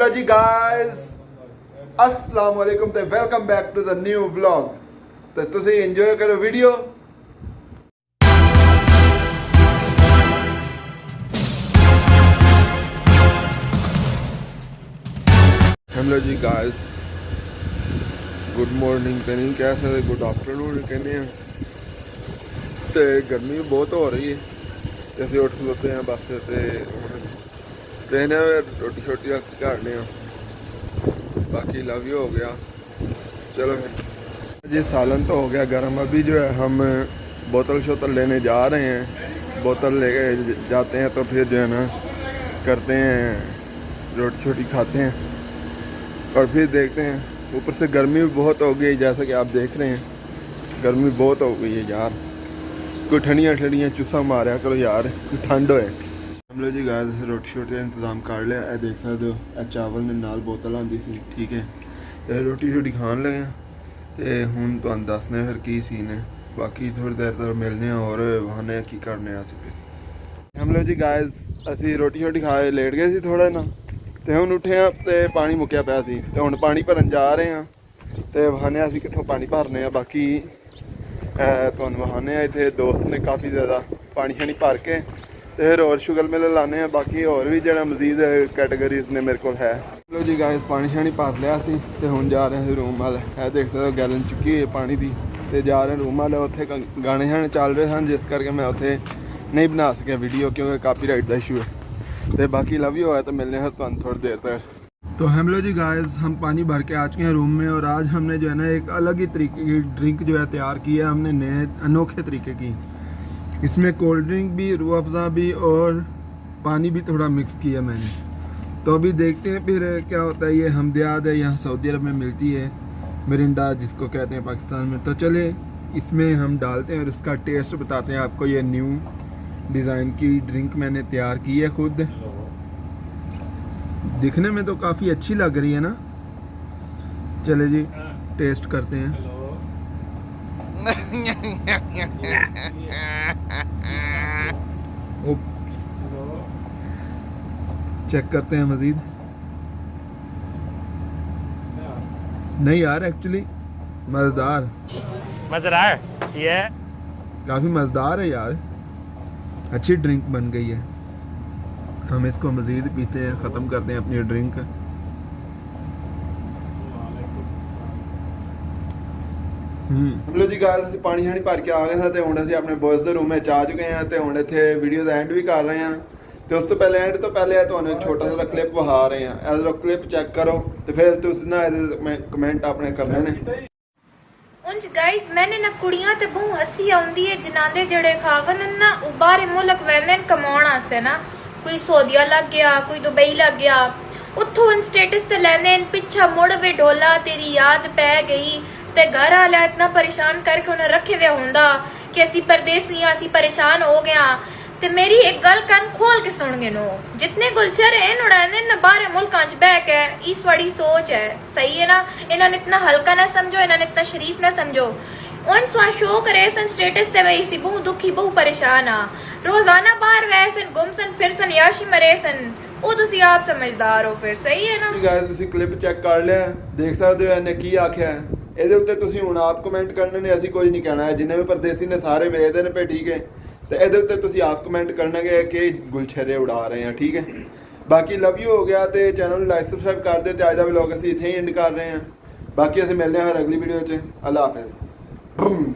Hello जी guys, अस्सलाम वालेकुम ते welcome back to the new vlog. तो तुसी एंजॉय करो वीडियो। हेलो जी गाइस, गुड मॉर्निंग तो नहीं कह सकते, गुड आफ्टरनून कहने हैं। तो गर्मी बहुत हो रही है, असं उठ खलोते हैं बस। तो कहने रोटी शोटी रख के घाड़ने हैं, बाकी लव यू हो गया। चलो फिर जी, सालन तो हो गया गर्म। अभी जो है हम बोतल शोतल लेने जा रहे हैं। बोतल लेके जाते हैं तो फिर जो है ना करते हैं, रोटी छोटी खाते हैं और फिर देखते हैं। ऊपर से गर्मी भी बहुत हो गई, जैसा कि आप देख रहे हैं गर्मी बहुत हो गई है यार। कोई ठंडियाँ ठंडियाँ चुस्सा मारा करो यार, कोई ठंड होए। हम लोग जी गाय रोटी शोटी का इंतज़ाम कर लिया। देख सकते हो चावल ने नाल बोतल आती सी, ठीक है। तो रोटी शोटी खान लगे तो हूँ तुम दसने फिर की सीन है। बाकी थोड़ी देर तक मिलने और वहाने की करने। हम लोग जी गाय असी रोटी शोटी खा लेट गए सी थोड़ा ना, तो हम उठे हैं तो पानी मुक्या पाया सी, तो हुण पानी भरन जा रहे हैं। तो वहाने असी कितों पानी भरने हैं। बाकी तुहानूं वहाने इत्थे दोस्त ने काफ़ी ज़्यादा पानी शानी भर के तो फिर और शुगर मिल लाने हैं। बाकी और भी जो मजीद कैटेगरीज ने मेरे को है। लो जी गाइस, पानी शानी भर लिया सी तो हुण जा रहे हैं रूम वाल। है देख सकते हो गैलन चुकी हुई है पानी की। तो जा रहे हैं रूम वाले। उत्थे गाने शाने चल रहे हैं, जिस करके मैं उत्थे नहीं बना सकिया वीडियो, क्योंकि कापीराइट का इशू है। तो बाकी लव यू है, तो मिलने हैं तुम थोड़ी देर तक। तो हम लोग जी गाइस, हम पानी भर के आ चुके हैं रूम में। और आज हमने जो है ना एक अलग ही तरीके की ड्रिंक जो है तैयार की है। हमने नए अनोखे तरीके की, इसमें कोल्ड ड्रिंक भी, रूह अफ़ज़ा भी और पानी भी थोड़ा मिक्स किया मैंने। तो अभी देखते हैं फिर क्या होता है। ये हमदयाद है, यहाँ सऊदी अरब में मिलती है, मिरिंडा जिसको कहते हैं पाकिस्तान में। तो चले इसमें हम डालते हैं और इसका टेस्ट बताते हैं आपको। ये न्यू डिज़ाइन की ड्रिंक मैंने तैयार की है खुद। दिखने में तो काफ़ी अच्छी लग रही है ना। चले जी टेस्ट करते हैं। उप्स, चेक करते हैं मज़ीद। नहीं यार, एक्चुअली मज़ेदार, मज़ेदार ये काफ़ी मज़ेदार है यार। अच्छी ड्रिंक बन गई है। हम इसको मज़ीद पीते हैं, ख़त्म करते हैं अपनी ड्रिंक। हम लोग जी गाइस पानी शानी भर के आ गए थे। तो हुण असीं अपने बॉयज़ के रूम में आ चुके हैं। तो हुण इत्थे वीडियो का एंड भी कर रहे हैं। तो उस तो पहले एंड तो पहले तुहानूं एक छोटा सा क्लिप विखा रहे हैं। ऐसा क्लिप चेक करो तो फिर तुसीं ना कमेंट अपने करने ने। उंज गाइस, मैंने ना कुड़ियां ते बहु हसी आउंदी है जिन्हां दे जड़े खावन ना उबारे मुल्क वेंदे कमाउण आसे ना। कोई सऊदीया लग गया, कोई दुबई लग गया, उत्थों स्टेटस ते लैंदे पिछा मुड़ वे डोला तेरी याद पै गई। ते घर आला इतना परेशान करके उन्हें रखे हुए होंदा कि असी परदेसी हाँ, असी परेशान हो गया। ते मेरी एक गल कान खोल के सुन गे नो, जितने गुलचर हैं उड़ाने न बाहर मुल्क बैक है, इस बड़ी सोच है, सही है ना। इन्होंने इतना हल्का ना समझो, इन्होंने इतना शरीफ ना समझो। उन स्वा शो करे सन स्टेटस ते वही सी बहु दुखी बहु परेशान आ, रोजाना बाहर वैसन घुमसन फिरसन याशी मरे सन। वो तुसी आप समझदार हो फिर, सही है ना। गाइस तुसी क्लिप चेक कर लिया, देख सकते हो इन्हें की आख्या है। ਇਹਦੇ ਉੱਤੇ ਤੁਸੀਂ ਹੁਣ ਆਪ ਕਮੈਂਟ ਕਰਨੇ ਨੇ, ਅਸੀਂ ਕੋਈ ਨਹੀਂ ਕਹਿਣਾ ਹੈ। ਜਿੰਨੇ ਵੀ ਪਰਦੇਸੀ ਨੇ ਸਾਰੇ ਵੇਖਦੇ ਨੇ ਪਏ, ਠੀਕ ਹੈ। ਤੇ ਇਹਦੇ ਉੱਤੇ ਤੁਸੀਂ ਆਪ ਕਮੈਂਟ ਕਰਨਗੇ ਕਿ ਗੁਲਛਰੇ ਉਡਾ ਰਹੇ ਆ, ਠੀਕ ਹੈ। ਬਾਕੀ ਲਵ ਯੂ ਹੋ ਗਿਆ। ਤੇ ਚੈਨਲ ਨੂੰ ਲਾਈਕ ਸਬਸਕ੍ਰਾਈਬ ਕਰ ਦਿਓ। ਤੇ ਅੱਜ ਦਾ ਵਲੌਗ ਅਸੀਂ ਇੱਥੇ ਹੀ ਐਂਡ ਕਰ ਰਹੇ ਹਾਂ। ਬਾਕੀ ਅਸੀਂ ਮਿਲਦੇ ਹਾਂ ਫਿਰ ਅਗਲੀ ਵੀਡੀਓ 'ਚ। ਅੱਲਾ ਹਾਫਿਜ਼।